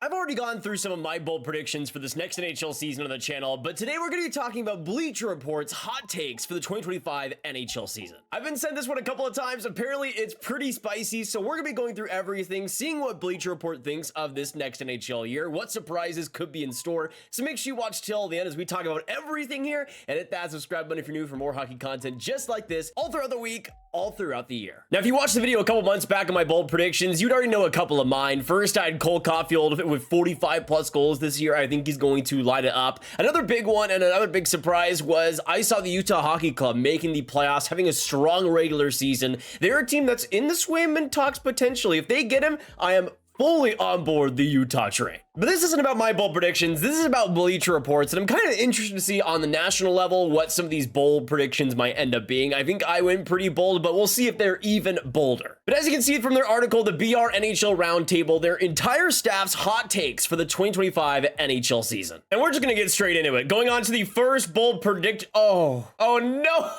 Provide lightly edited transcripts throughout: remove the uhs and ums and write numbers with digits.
I've already gone through some of my bold predictions for this next NHL season on the channel, but today we're going to be talking about Bleacher Report's hot takes for the 2025 NHL season. I've been sent this one a couple of times. Apparently it's pretty spicy, so we're going to be going through everything, seeing what Bleacher Report thinks of this next NHL year, what surprises could be in store. So make sure you watch till the end as we talk about everything here, and hit that subscribe button if you're new for more hockey content just like this all throughout the week, all throughout the year. Now, if you watched the video a couple months back on my bold predictions, you'd already know a couple of mine. First, I had Cole Caulfield with 45 plus goals this year. I think he's going to light it up. Another big one and another big surprise was I saw the Utah Hockey Club making the playoffs, having a strong regular season. They're a team that's in the swim and talks potentially. If they get him, I am fully on board the Utah train. But this isn't about my bold predictions. This is about Bleacher Reports, and I'm kind of interested to see on the national level what some of these bold predictions might end up being. I think I went pretty bold, but we'll see if they're even bolder. But as you can see from their article, the BR NHL Roundtable, their entire staff's hot takes for the 2025 NHL season. And we're just gonna get straight into it. Going on to the first bold predict. Oh no.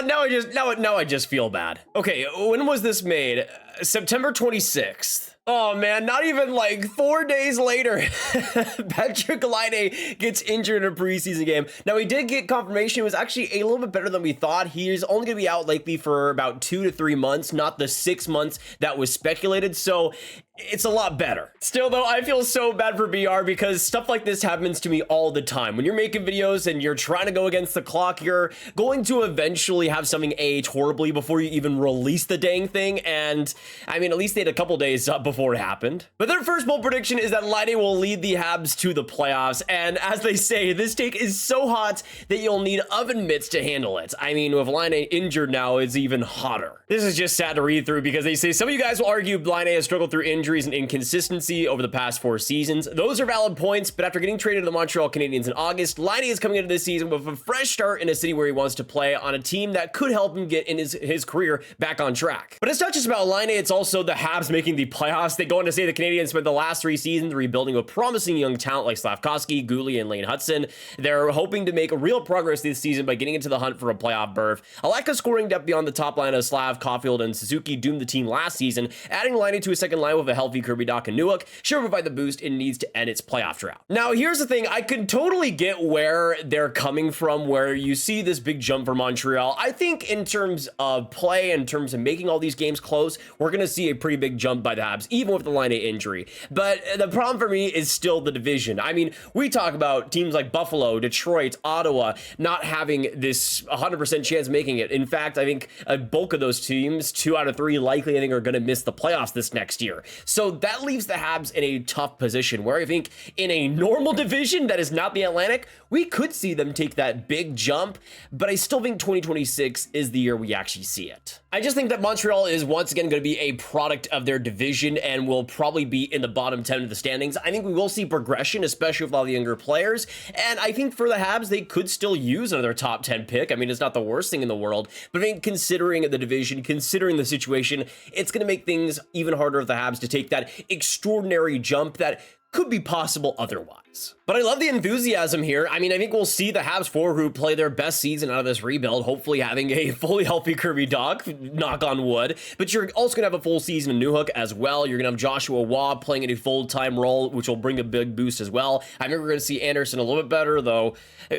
Now I just feel bad. Okay, when was this made? September 26th. Oh man, not even like 4 days later, Patrik Laine gets injured in a preseason game. Now, he did get confirmation. It was actually a little bit better than we thought. He's only going to be out likely for about 2 to 3 months, not the 6 months that was speculated. So it's a lot better. Still though, I feel so bad for BR because stuff like this happens to me all the time. When you're making videos and you're trying to go against the clock, you're going to eventually have something age horribly before you even release the dang thing. And I mean, at least they had a couple days up before it happened. But their first bold prediction is that Laine will lead the Habs to the playoffs. And as they say, this take is so hot that you'll need oven mitts to handle it. I mean, with Laine injured now, it's even hotter. This is just sad to read through because they say some of you guys will argue Laine has struggled through injuries and inconsistency over the past 4 seasons. Those are valid points, but after getting traded to the Montreal Canadiens in August, Laine is coming into this season with a fresh start in a city where he wants to play on a team that could help him get in his career back on track. But it's not just about Laine, it's also the Habs making the playoffs. They go on to say the Canadiens spent the last 3 seasons rebuilding with promising young talent like Slafkovsky, Goulet, and Laine Hudson. They're hoping to make real progress this season by getting into the hunt for a playoff berth. A lack of scoring depth beyond the top line of Slav, Caulfield, and Suzuki doomed the team last season. Adding Laine to a second line with a healthy Kirby Doc and Newhook should provide the boost it needs to end its playoff drought. Now, here's the thing. I can totally get where they're coming from, where you see this big jump for Montreal. I think in terms of play, in terms of making all these games close, we're going to see a pretty big jump by the Habs, even with the Laine injury. But the problem for me is still the division. I mean, we talk about teams like Buffalo, Detroit, Ottawa, not having this 100% chance of making it. In fact, I think a bulk of those teams, 2 out of 3 likely, I think, are going to miss the playoffs this next year. So that leaves the Habs in a tough position where I think in a normal division that is not the Atlantic, we could see them take that big jump, but I still think 2026 is the year we actually see it. I just think that Montreal is once again going to be a product of their division and will probably be in the bottom 10 of the standings. I think we will see progression, especially with all the younger players, and I think for the Habs, they could still use another top 10 pick. I mean, it's not the worst thing in the world, but I think considering the division, considering the situation, it's going to make things even harder for the Habs to take that extraordinary jump that could be possible otherwise. But I love the enthusiasm here. I mean, I think we'll see the Habs forward group play their best season out of this rebuild, hopefully having a fully healthy Kirby Doc, knock on wood. But you're also gonna have a full season of Newhook as well. You're gonna have Joshua Waugh playing in a full-time role, which will bring a big boost as well. I think we're gonna see Anderson a little bit better, though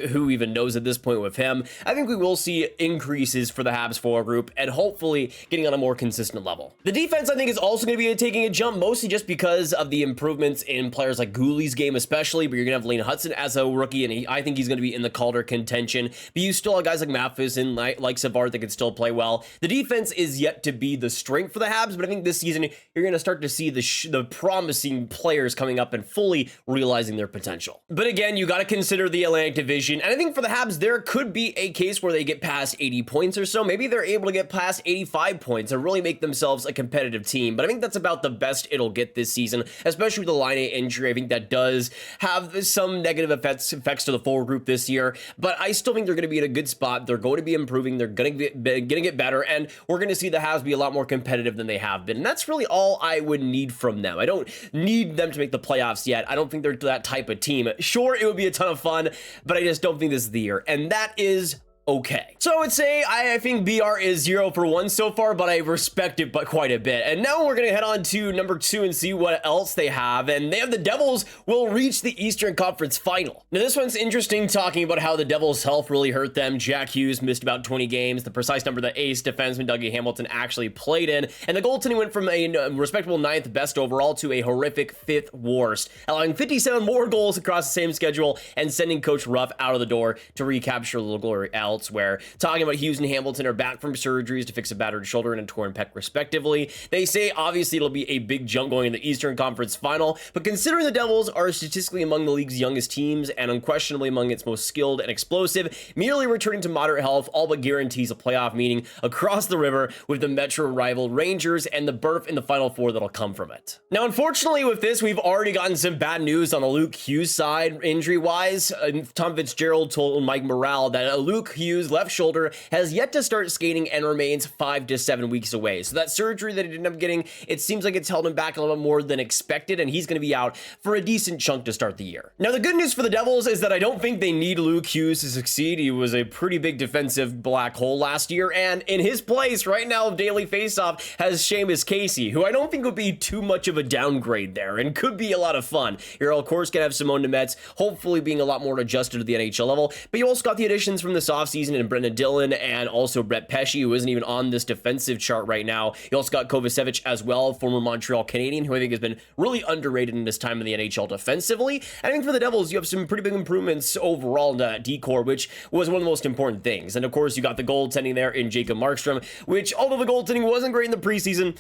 who even knows at this point with him. I think we will see increases for the Habs forward group and hopefully getting on a more consistent level. The defense, I think, is also gonna be taking a jump, mostly just because of the improvements in players like Goulet's game especially, but you're gonna have Laine Hudson as a rookie, and I think he's gonna be in the Calder contention. But you still have guys like Mathis and like Savard that can still play well. The defense is yet to be the strength for the Habs, but I think this season you're gonna start to see the promising players coming up and fully realizing their potential. But again, you gotta consider the Atlantic Division, and I think for the Habs, there could be a case where they get past 80 points or so. Maybe they're able to get past 85 points and really make themselves a competitive team, but I think that's about the best it'll get this season, especially with the Laine injury. I think that does have some negative effects to the forward group this year, but I still think they're going to be in a good spot. They're going to be improving. They're going to get better, and we're going to see the Habs be a lot more competitive than they have been. And that's really all I would need from them. I don't need them to make the playoffs yet. I don't think they're that type of team. Sure, it would be a ton of fun, but I just don't think this is the year. And that is okay. So I would say I think BR is 0 for 1 so far, but I respect it but quite a bit. And now we're going to head on to number 2 and see what else they have. And they have the Devils will reach the Eastern Conference Final. Now this one's interesting, talking about how the Devils' health really hurt them. Jack Hughes missed about 20 games, the precise number that ace defenseman Dougie Hamilton actually played in. And the goaltending went from a respectable 9th best overall to a horrific 5th worst, allowing 57 more goals across the same schedule and sending Coach Ruff out of the door to recapture a little glory elsewhere. Talking about Hughes and Hamilton are back from surgeries to fix a battered shoulder and a torn pec respectively. They say obviously it'll be a big jump going in the Eastern Conference Final, but considering the Devils are statistically among the league's youngest teams and unquestionably among its most skilled and explosive, merely returning to moderate health all but guarantees a playoff meeting across the river with the Metro rival Rangers and the berth in the Final Four that'll come from it. Now unfortunately with this, we've already gotten some bad news on the Luke Hughes side injury-wise. Tom Fitzgerald told Mike Morale that Luke Hughes' left shoulder has yet to start skating and remains 5 to 7 weeks away. So that surgery that he ended up getting, it seems like it's held him back a little bit more than expected, and he's going to be out for a decent chunk to start the year. Now the good news for the Devils is that I don't think they need Luke Hughes to succeed. He was a pretty big defensive black hole last year, and in his place right now of daily faceoff has Seamus Casey, who I don't think would be too much of a downgrade there and could be a lot of fun. You're of course going to have Simone Nemets hopefully being a lot more adjusted to the NHL level, but you also got the additions from this offseason in Brendan Dillon and also Brett Pesce, who isn't even on this defensive chart right now. You also got Kovacevic as well, former Montreal Canadian, who I think has been really underrated in this time in the NHL defensively. I think for the Devils, you have some pretty big improvements overall in that D-core, which was one of the most important things. And of course, you got the goaltending there in Jacob Markstrom, which although the goaltending wasn't great in the preseason,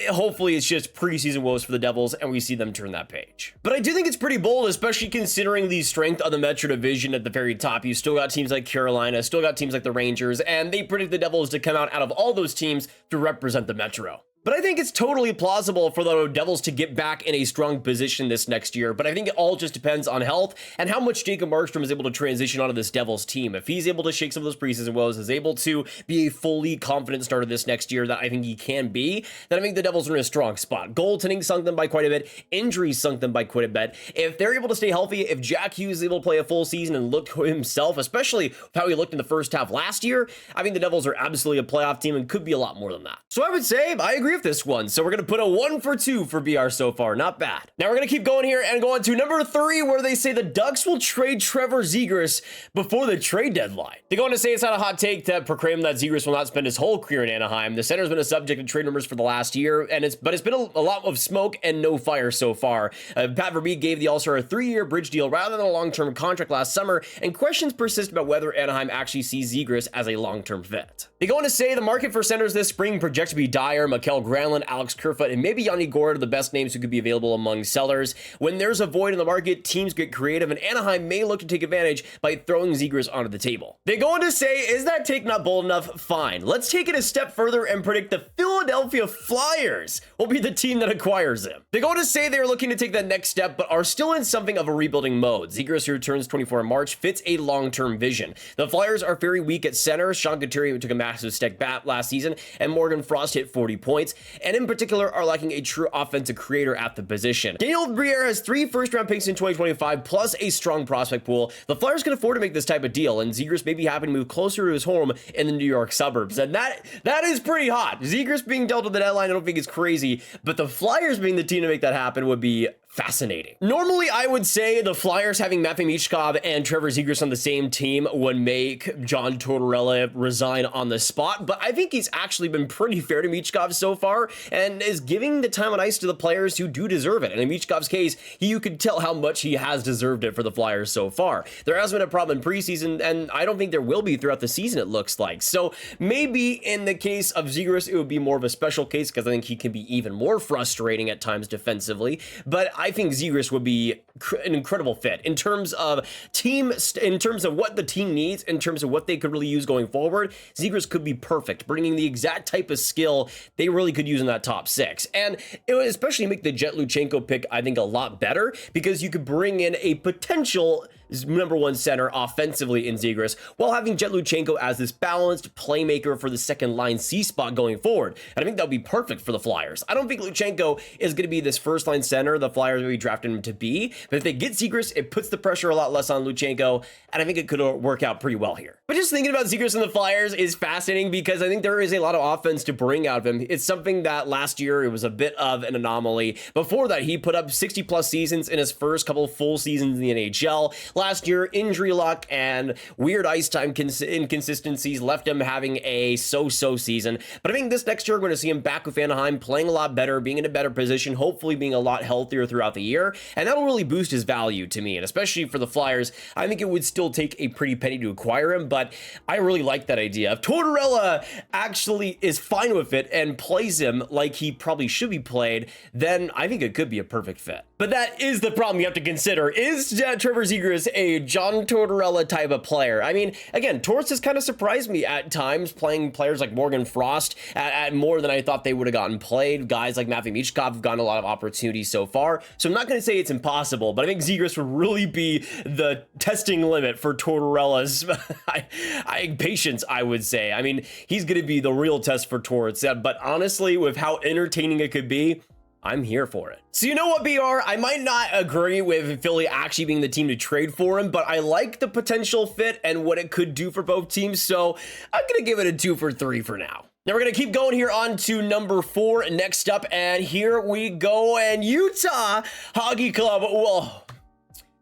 hopefully it's just preseason woes for the Devils and we see them turn that page. But I do think it's pretty bold, especially considering the strength of the Metro Division at the very top. You still got teams like Carolina, still got teams like the Rangers, and they predict the Devils to come out of all those teams to represent the Metro. But I think it's totally plausible for the Devils to get back in a strong position this next year. But I think it all just depends on health and how much Jacob Markstrom is able to transition onto this Devils team. If he's able to shake some of those preseason woes, is able to be a fully confident starter this next year that I think he can be, then I think the Devils are in a strong spot. Goaltending sunk them by quite a bit. Injuries sunk them by quite a bit. If they're able to stay healthy, if Jack Hughes is able to play a full season and look himself, especially with how he looked in the first half last year, I think the Devils are absolutely a playoff team and could be a lot more than that. So I would say I agree with this one. So we're going to put a 1 for 2 for BR so far. Not bad. Now we're going to keep going here and go on to number 3, where they say the Ducks will trade Trevor Zegras before the trade deadline. They go on to say it's not a hot take to proclaim that Zegras will not spend his whole career in Anaheim. The center's been a subject of trade rumors for the last year, and it's been a lot of smoke and no fire so far. Pat Verbeek gave the All-Star a 3-year bridge deal rather than a long-term contract last summer, and questions persist about whether Anaheim actually sees Zegras as a long-term fit. They go on to say the market for centers this spring projects to be dire. Mikael Granlund, Alex Kerfoot, and maybe Yanni Gourde are the best names who could be available among sellers. When there's a void in the market, teams get creative, and Anaheim may look to take advantage by throwing Zegras onto the table. They go on to say, is that take not bold enough? Fine. Let's take it a step further and predict the Philadelphia Flyers will be the team that acquires him. They go on to say they're looking to take that next step, but are still in something of a rebuilding mode. Zegras, who returns 24 in March, fits a long-term vision. The Flyers are very weak at center. Sean Couturier took a massive step back last season, and Morgan Frost hit 40 points, and in particular are lacking a true offensive creator at the position. Daniel Briere has 3 first-round picks in 2025, plus a strong prospect pool. The Flyers can afford to make this type of deal, and Zegras may be happy to move closer to his home in the New York suburbs, and that is pretty hot. Zegras being dealt at the deadline, I don't think is crazy, but the Flyers being the team to make that happen would be fascinating. Normally, I would say the Flyers having Matvei Michkov and Trevor Zegras on the same team would make John Tortorella resign on the spot, but I think he's actually been pretty fair to Michkov so far and is giving the time on ice to the players who do deserve it. And in Michkov's case, you could tell how much he has deserved it for the Flyers so far. There hasn't been a problem in preseason, and I don't think there will be throughout the season, it looks like. So maybe in the case of Zegras, it would be more of a special case because I think he can be even more frustrating at times defensively, but I think Zegras would be an incredible fit in terms of in terms of what the team needs, in terms of what they could really use going forward. Zegras could be perfect, bringing the exact type of skill they really could use in that top 6. And it would especially make the Jet Luchenko pick, I think, a lot better because you could bring in a potential number one center offensively in Zegras, while having Jet Luchenko as this balanced playmaker for the second line C spot going forward. And I think that would be perfect for the Flyers. I don't think Luchenko is going to be this first line center the Flyers maybe drafted him to be, but if they get Zegras, it puts the pressure a lot less on Luchenko, and I think it could work out pretty well here. But just thinking about Zegras and the Flyers is fascinating because I think there is a lot of offense to bring out of him. It's something that last year it was a bit of an anomaly. Before that, he put up 60 plus seasons in his first couple full seasons in the NHL. Last year, injury luck and weird ice time inconsistencies left him having a so-so season. But I think this next year, we're going to see him back with Anaheim, playing a lot better, being in a better position, hopefully being a lot healthier throughout the year. And that'll really boost his value to me. And especially for the Flyers, I think it would still take a pretty penny to acquire him, but I really like that idea. If Tortorella actually is fine with it and plays him like he probably should be played, then I think it could be a perfect fit. But that is the problem you have to consider. Is Trevor Zegras a John Tortorella type of player? I mean, again, Torts has kind of surprised me at times, playing players like Morgan Frost at more than I thought they would have gotten played. Guys like Matthew Michkov have gotten a lot of opportunities so far. So I'm not going to say it's impossible, but I think Zegras would really be the testing limit for Tortorella's patience, I would say. I mean, he's going to be the real test for Torts. But honestly, with how entertaining it could be, I'm here for it. So you know what, BR? I might not agree with Philly actually being the team to trade for him, but I like the potential fit and what it could do for both teams. So I'm going to give it a 2 for 3 for now. Now we're going to keep going here on to number 4 next up. And here we go. And Utah Hockey Club. Whoa.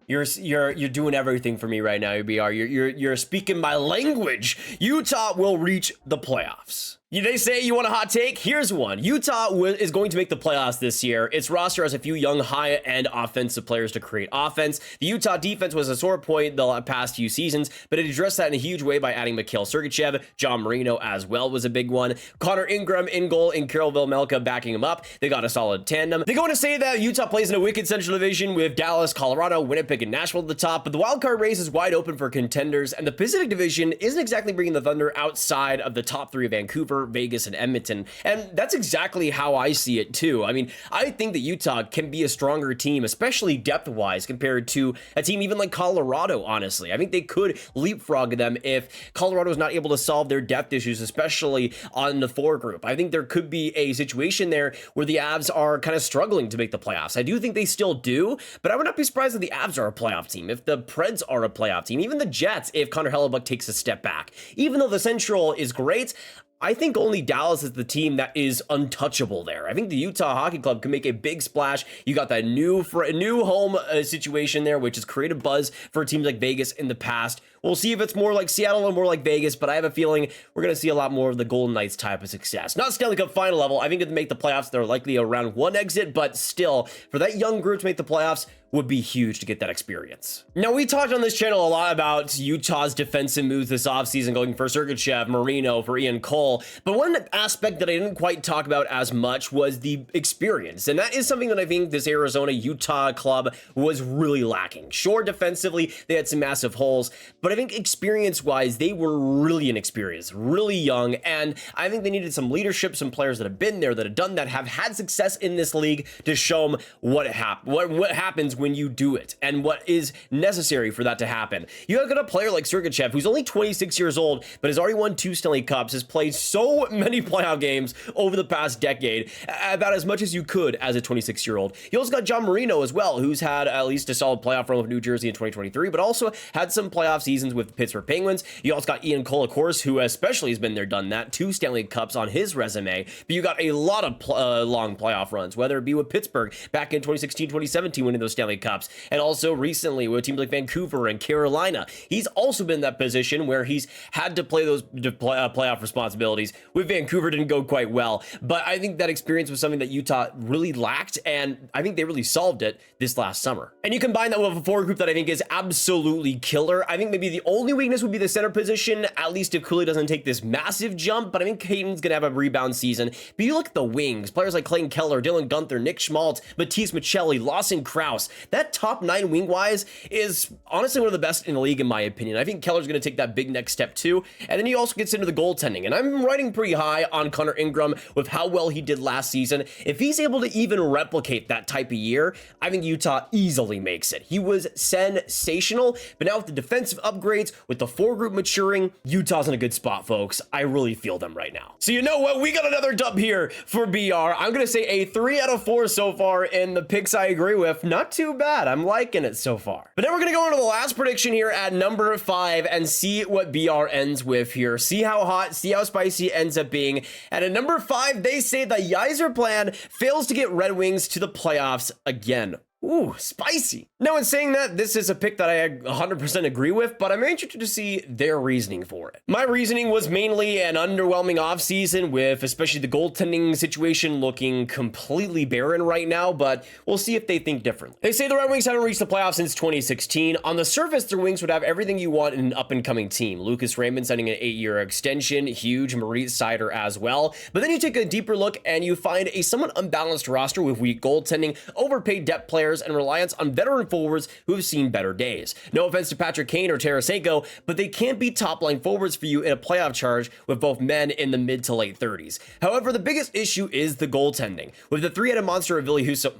You're doing everything for me right now, BR. You're speaking my language. Utah will reach the playoffs. They say you want a hot take? Here's one. Utah is going to make the playoffs this year. Its roster has a few young, high-end offensive players to create offense. The Utah defense was a sore point the past few seasons, but it addressed that in a huge way by adding Mikhail Sergachev. John Marino as well was a big one. Connor Ingram in goal and Carol Villmelka backing him up. They got a solid tandem. They go on to say that Utah plays in a wicked Central Division with Dallas, Colorado, Winnipeg, and Nashville at the top, but the wildcard race is wide open for contenders, and the Pacific Division isn't exactly bringing the Thunder outside of the top 3 of Vancouver, Vegas, and Edmonton. And that's exactly how I see it too. I mean, I think that Utah can be a stronger team, especially depth-wise, compared to a team even like Colorado, honestly. I think they could leapfrog them if Colorado is not able to solve their depth issues, especially on the 4 group. I think there could be a situation there where the Avs are kind of struggling to make the playoffs. I do think they still do, but I would not be surprised if the Avs are a playoff team, if the Preds are a playoff team, even the Jets, if Connor Hellebuck takes a step back. Even though the Central is great, I think only Dallas is the team that is untouchable there. I think the Utah Hockey Club can make a big splash. You got that new home situation there, which has created buzz for teams like Vegas in the past. We'll see if it's more like Seattle or more like Vegas, but I have a feeling we're going to see a lot more of the Golden Knights type of success. Not Stanley Cup final level. I think if they make the playoffs, they're likely a round 1 exit, but still, for that young group to make the playoffs would be huge to get that experience. Now, we talked on this channel a lot about Utah's defensive moves this offseason, going for Sergachev, Marino, for Ian Cole, but one aspect that I didn't quite talk about as much was the experience, and that is something that I think this Arizona-Utah club was really lacking. Sure, defensively, they had some massive holes, but I think experience-wise, they were really inexperienced, really young, and I think they needed some leadership, some players that have been there, that have done that, have had success in this league to show them what happens when you do it and what is necessary for that to happen. You got a player like Sergachev, who's only 26 years old, but has already won 2 Stanley Cups, has played so many playoff games over the past decade, about as much as you could as a 26-year-old. You also got John Marino as well, who's had at least a solid playoff run with New Jersey in 2023, but also had some playoff seasons with the Pittsburgh Penguins. You also got Ian Cole, of course, who especially has been there, done that, 2 Stanley Cups on his resume, but you got a lot of long playoff runs, whether it be with Pittsburgh back in 2016, 2017, winning those Stanley Cups, and also recently with teams like Vancouver and Carolina. He's also been in that position where he's had to play those playoff responsibilities. With Vancouver, didn't go quite well, but I think that experience was something that Utah really lacked, and I think they really solved it this last summer. And you combine that with a 4 group that I think is absolutely killer. I think maybe me the only weakness would be the center position, at least if Cooley doesn't take this massive jump, but I think Clayton's going to have a rebound season. But you look at the wings, players like Clayton, Keller, Dylan Gunther, Nick Schmaltz, Matisse Michelli, Lawson Krause. That top 9 wing-wise is honestly one of the best in the league, in my opinion. I think Keller's going to take that big next step too. And then he also gets into the goaltending. And I'm writing pretty high on Connor Ingram with how well he did last season. If he's able to even replicate that type of year, I think Utah easily makes it. He was sensational, but now with the defensive upgrades, with the four-group maturing, Utah's in a good spot, folks. I really feel them right now. So you know what? We got another dub here for BR. I'm going to say a 3 out of 4 so far in the picks I agree with. Not too bad. I'm liking it so far. But then we're going to go into the last prediction here at number 5 and see what BR ends with here. See how hot, see how spicy it ends up being. And at number 5, they say the Yzer plan fails to get Red Wings to the playoffs again. Ooh, spicy. Now, in saying that, this is a pick that I 100% agree with, but I'm interested to see their reasoning for it. My reasoning was mainly an underwhelming offseason with especially the goaltending situation looking completely barren right now, but we'll see if they think differently. They say the Red Wings haven't reached the playoffs since 2016. On the surface, the Wings would have everything you want in an up-and-coming team. Lucas Raymond signing an 8-year extension, huge. Maurice Seider as well. But then you take a deeper look and you find a somewhat unbalanced roster with weak goaltending, overpaid depth players, and reliance on veteran forwards who have seen better days. No offense to Patrik Kane or Tarasenko, but they can't be top-line forwards for you in a playoff charge with both men in the mid to late 30s. However, the biggest issue is the goaltending. With the three-headed monster of Ville Husso,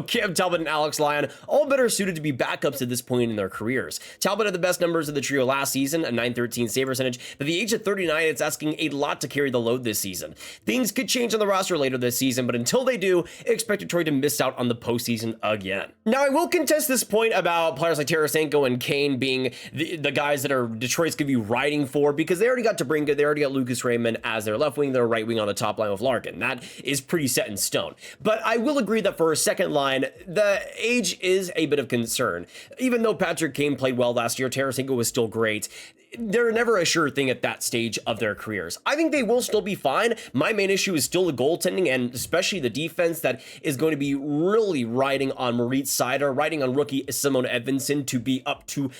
Cam Talbot, and Alex Lyon, all better suited to be backups at this point in their careers. Talbot had the best numbers of the trio last season, a .913 save percentage, but at the age of 39, it's asking a lot to carry the load this season. Things could change on the roster later this season, but until they do, expect Detroit to miss out on the postseason again. Now, I will contest this point about players like Tarasenko and Kane being the guys that are Detroit's going to be riding for, because they already got DeBrincat, they already got Lucas Raymond as their left wing, their right wing on the top line with Larkin. That is pretty set in stone. But I will agree that for a second line, the age is a bit of concern. Even though Patrik Kane played well last year, Tarasenko was still great. They're never a sure thing at that stage of their careers. I think they will still be fine. My main issue is still the goaltending and especially the defense that is going to be really riding on Moritz Seider, riding on rookie Simon Edvinsson to be up to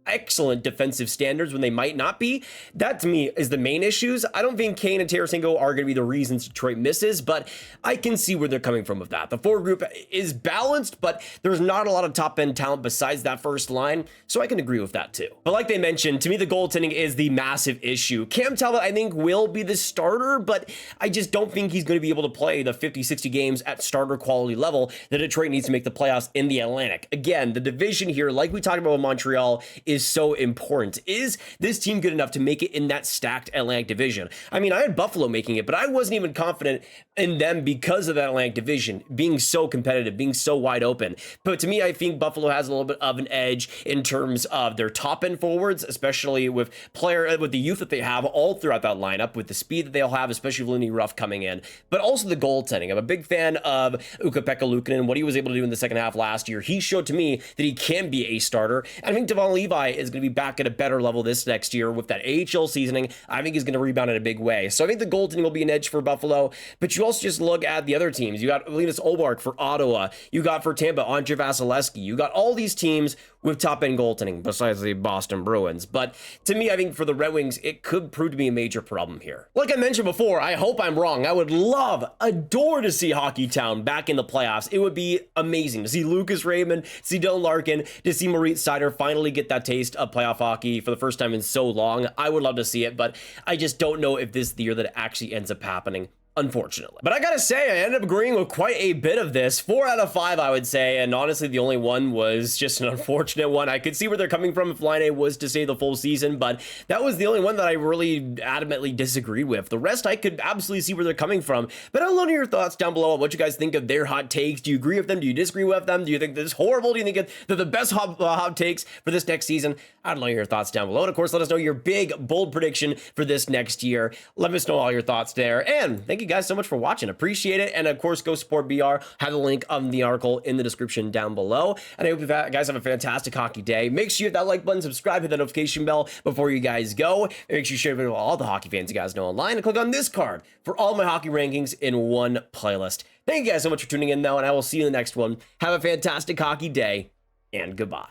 excellent defensive standards when they might not be. That to me is the main issues. I don't think Kane and Tarasenko are going to be the reasons Detroit misses, but I can see where they're coming from with that. The forward group is balanced, but there's not a lot of top end talent besides that first line, so I can agree with that too. But like they mentioned, to me the goaltending is the massive issue. Cam Talbot I think will be the starter, but I just don't think he's going to be able to play the 50-60 games at starter quality level that Detroit needs to make the playoffs in the Atlantic. Again, the division here, like we talked about with Montreal, is so important. Is this team good enough to make it in that stacked Atlantic division? I mean, I had Buffalo making it, but I wasn't even confident in them because of that Atlantic division being so competitive, being so wide open. But to me, I think Buffalo has a little bit of an edge in terms of their top end forwards, especially with the youth that they have all throughout that lineup, with the speed that they'll have, especially with Lindy Ruff coming in, but also the goaltending. I'm a big fan of Ukko-Pekka Luukkonen, what he was able to do in the second half last year. He showed to me that he can be a starter. And I think Devon Levi is going to be back at a better level this next year with that AHL seasoning. I think he's going to rebound in a big way. So I think the goaltending will be an edge for Buffalo, but you also just look at the other teams. You got Linus Ullmark for Ottawa. You got for Tampa, Andre Vasilevsky. You got all these teams with top-end goaltending besides the Boston Bruins. But to me, I think for the Red Wings, it could prove to be a major problem here. Like I mentioned before, I hope I'm wrong. I would adore to see Hockey Town back in the playoffs. It would be amazing to see Lucas Raymond, see Dylan Larkin, to see Moritz Seider finally get that taste of playoff hockey for the first time in so long. I would love to see it, but I just don't know if this is the year that it actually ends up happening, unfortunately. But I gotta say, I ended up agreeing with quite a bit of this. 4 out of 5, I would say, and honestly, the only one was just an unfortunate one. I could see where they're coming from if Laine was to stay the full season, but that was the only one that I really adamantly disagree with. The rest, I could absolutely see where they're coming from, but I'd love to hear your thoughts down below on what you guys think of their hot takes. Do you agree with them? Do you disagree with them? Do you think this is horrible? Do you think they're the best hot takes for this next season? I'd love to hear your thoughts down below, and of course, let us know your big, bold prediction for this next year. Let us know all your thoughts there, and thank you guys so much for watching. Appreciate it. And of course, go support BR. Have the link of the article in the description down below. And I hope you guys have a fantastic hockey day. Make sure you hit that like button, subscribe, hit the notification bell before you guys go. Make sure you share it with all the hockey fans you guys know online, and click on this card for all my hockey rankings in one playlist. Thank you guys so much for tuning in though, and I will see you in the next one. Have a fantastic hockey day, and goodbye.